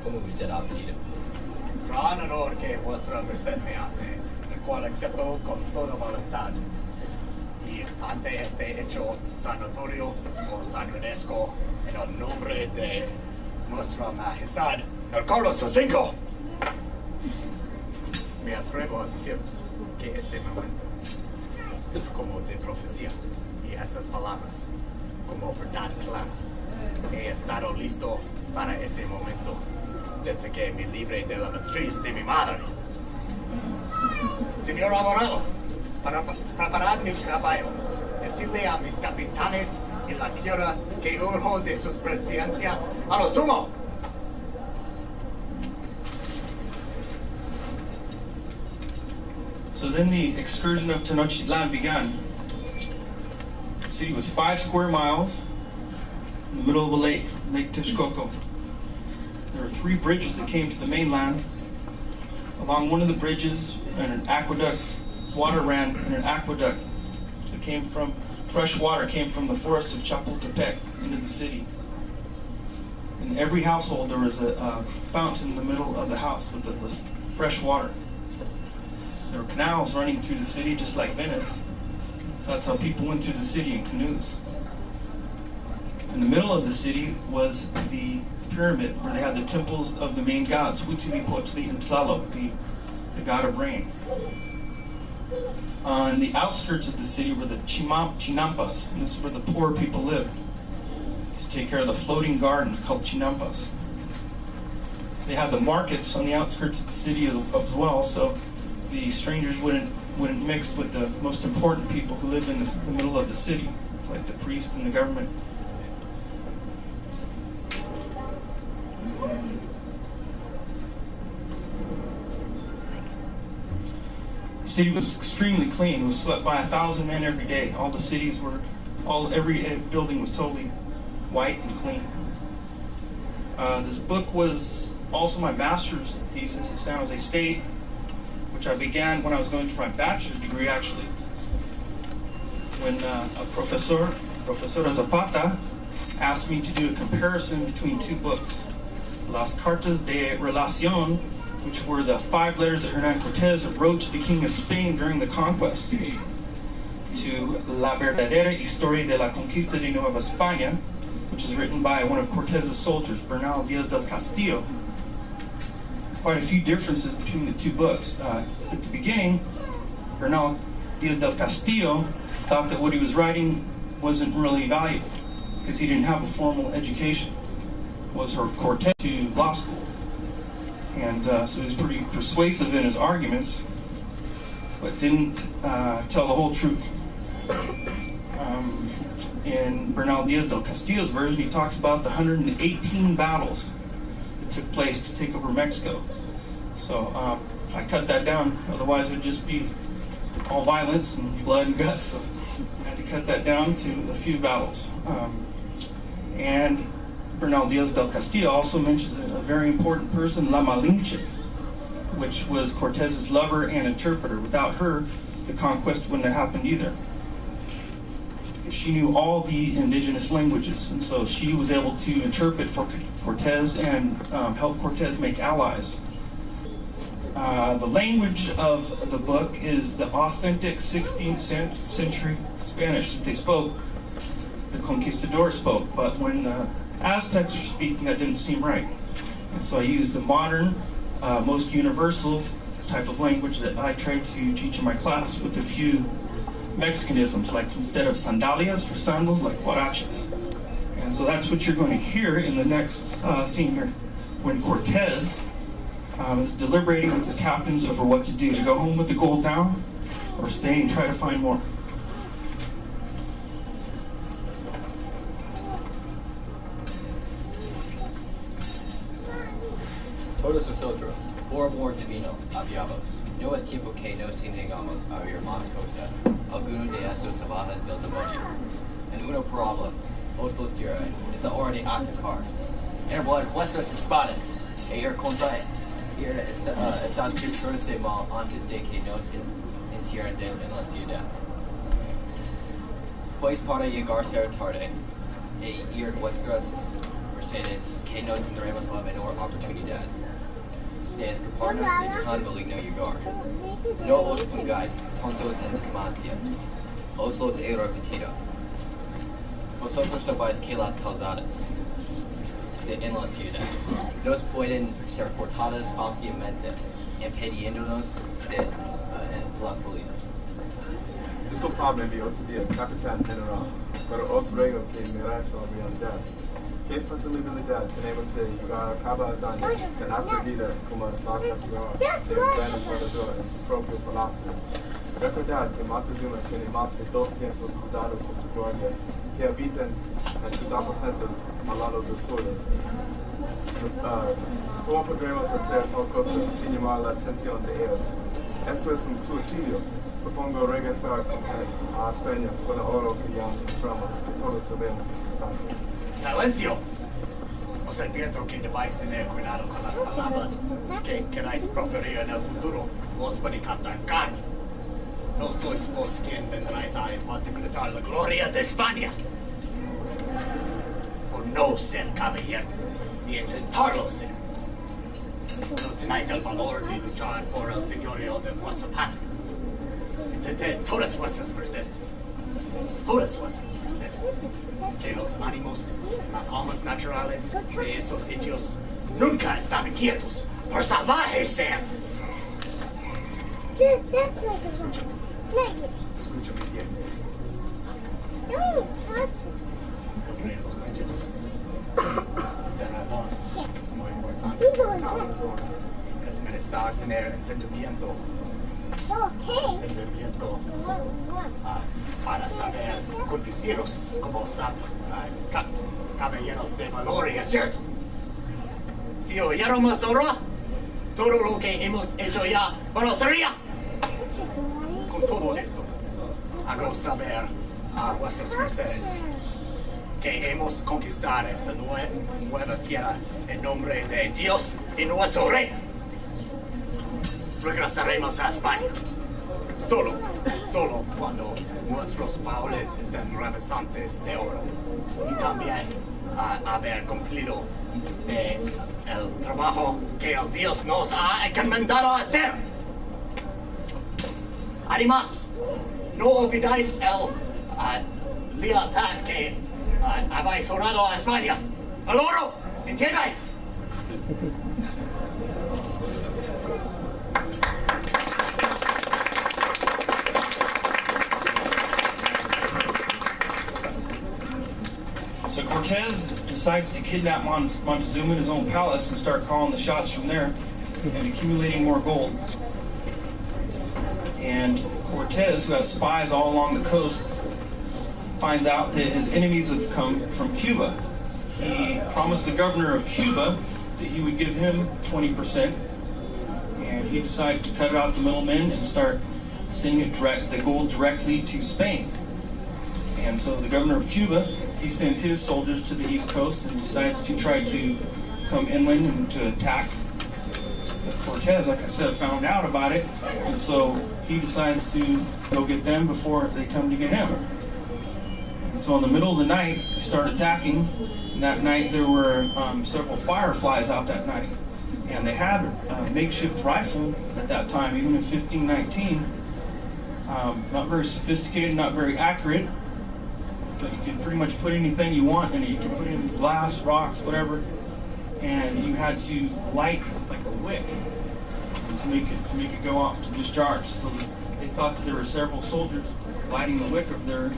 como usted ha pedido. Gran honor que vuestra merced me hace, el cual acepto con toda voluntad. Y ante este hecho tan notorio, os agradezco en el nombre de nuestra majestad, el Carlos V. Me atrevo a deciros que ese momento es como de profecía, y esas palabras como verdad clara. He estado listo para ese momento desde que me libré de la matriz de mi madre. Señor abogado, para preparar mi caballo, decirle a mis capitanes y la tierra que urjo de sus presencias a lo sumo. So then the excursion of Tenochtitlan began. The city was 5 square miles in the middle of a lake, Lake Texcoco. There were 3 bridges that came to the mainland. Along one of the bridges, an aqueduct, water ran in an aqueduct that came from, fresh water came from the forest of Chapultepec into the city. In every household there was a fountain in the middle of the house with the fresh water. There were canals running through the city just like Venice. So that's how people went through the city in canoes. In the middle of the city was the pyramid where they had the temples of the main gods, Huitzilopochtli and Tlaloc, the god of rain. On the outskirts of the city were the chinampas, and this is where the poor people lived, to take care of the floating gardens called chinampas. They had the markets on the outskirts of the city as well, so the strangers wouldn't mix with the most important people who lived in the middle of the city, like the priest and the government. The city was extremely clean. It was swept by 1,000 men every day. All the cities were, every building was totally white and clean. This book was also my master's thesis at San Jose State, which I began when I was going for my bachelor's degree, actually. When a Profesora Zapata, asked me to do a comparison between 2 books, Las Cartas de Relación, which were the 5 letters that Hernán Cortés wrote to the King of Spain during the conquest, to La Verdadera Historia de la Conquista de Nueva España, which is written by one of Cortés' soldiers, Bernal Díaz del Castillo. Quite a few differences between the 2 books. At the beginning, Bernal Díaz del Castillo thought that what he was writing wasn't really valuable because he didn't have a formal education. Was her Cortés to law school. And so he was pretty persuasive in his arguments, but didn't tell the whole truth. In Bernal Díaz del Castillo's version, he talks about the 118 battles that took place to take over Mexico. So I cut that down, otherwise it would just be all violence and blood and guts. So I had to cut that down to a few battles. And Bernal Díaz del Castillo also mentions a very important person, La Malinche, which was Cortés' lover and interpreter. Without her, the conquest wouldn't have happened either. She knew all the indigenous languages, and so she was able to interpret for Cortés and help Cortés make allies. The language of the book is the authentic 16th century Spanish that they spoke, the conquistadors spoke, but when Aztecs were speaking, that didn't seem right. And so I used the modern, most universal type of language that I tried to teach in my class with a few Mexicanisms, like instead of sandalias for sandals, like huaraches. And so that's what you're going to hear in the next scene here, when Cortés is deliberating with his captains over what to do, to go home with the gold now, or stay and try to find more. Todos nosotros, por amor divino, habíamos. No es tiempo que nos tengamos a oír más cosas, alguno de estos salvajes del demonio. En una palabra, os los diré, es la hora de atacar. Enviad vuestras espadas, e ir contra estas criaturas de mal antes de que nos encierren en la ciudad. Pues para llegar ser tarde, e ir vuestras mercedes que que no tendremos la menor oportunidad de escaparnos de tan maligno lugar. No os pongáis tontos en desmacia, os los he repetido. Vosotros sabéis que las calzadas en la ciudad nos pueden ser cortadas fácilmente, impidiéndonos de la salida. Disculpadme, mi osadía, capitán general, pero os ruego que miráis la realidad. ¿Qué posibilidad tenemos de llegar a cabo hazaña en alta vida como es la catedral de un gran emperador en su propio palacio? Recordad que Montezuma tiene más de 200 soldados en su guardia que habitan en sus aposentos al lado del sur. ¿Cómo podremos hacer tal cosa sin llamar la atención de ellos? Esto es un suicidio. Propongo regresar a España con el oro que ya encontramos, que todos sabemos que está aquí. ¡Silencio! Os advierto que debáis tener cuidado con las palabras que queráis proferir en el futuro. Os puede causar carne. No sois vos quien vendráis a imposibilitar la gloria de España. Por no ser caballero, ni intentarlo ser. No tenéis el valor de luchar por el señorío de vuestra patria. Intentad todas vuestras mercedes. Todas vuestras mercedes. Que los ánimos, las almas naturales de estos sitios nunca están quietos, por salvajes sean. Escúchame bien. Sobre los sitios. Esa razón es muy importante. Es menester tener entendimiento. Entendimiento para saber conduciros como caballeros de valor y acierto. Si oyéramos ahora todo lo que hemos hecho ya, bueno, sería. Con todo esto, hago saber a vuestras mercedes que hemos conquistado esta nueva tierra en nombre de Dios y nuestro rey. Regresaremos a España. Solo cuando nuestros baúles estén rebasantes de oro. Y también haber cumplido el trabajo que el Dios nos ha encomendado a hacer. Además, no olvidéis el lealtad que habéis jurado a España. El oro, ¿entiendes? So Cortez decides to kidnap Montezuma in his own palace and start calling the shots from there and accumulating more gold. And Cortez, who has spies all along the coast, finds out that his enemies have come from Cuba. He promised the governor of Cuba that he would give him 20%, and he decided to cut out the middlemen and start sending the gold directly to Spain. And so the governor of Cuba, he sends his soldiers to the east coast and decides to try to come inland and to attack. But Cortez, like I said, found out about it, and so he decides to go get them before they come to get him. And so in the middle of the night, they start attacking, and that night there were several fireflies out that night. And they had a makeshift rifle at that time, even in 1519. Not very sophisticated, not very accurate, but you could pretty much put anything you want in it. You could put in glass, rocks, whatever, and you had to light like a wick to make it go off to discharge. So they thought that there were several soldiers lighting the wick of their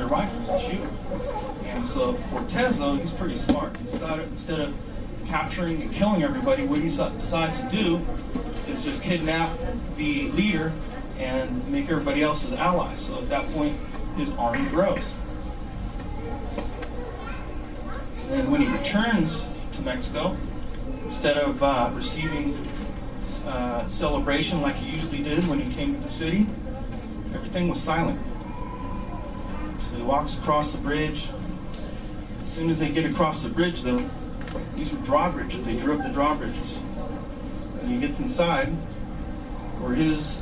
rifles and shooting. And so Cortez, though, he's pretty smart. Instead of capturing and killing everybody, what he decides to do is just kidnap the leader and make everybody else his allies. So at that point, his army grows. And when he returns to Mexico, instead of receiving celebration like he usually did when he came to the city, everything was silent. So he walks across the bridge. As soon as they get across the bridge, though, these were drawbridges. They drew up the drawbridges. And he gets inside where his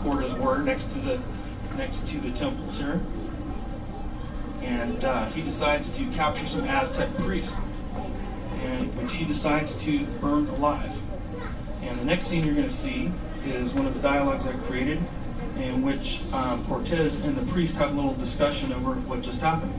quarters were, next to the temples here. And he decides to capture some Aztec priests. which he decides to burn alive. And the next scene you're going to see is one of the dialogues I created, in which Cortez and the priest have a little discussion over what just happened.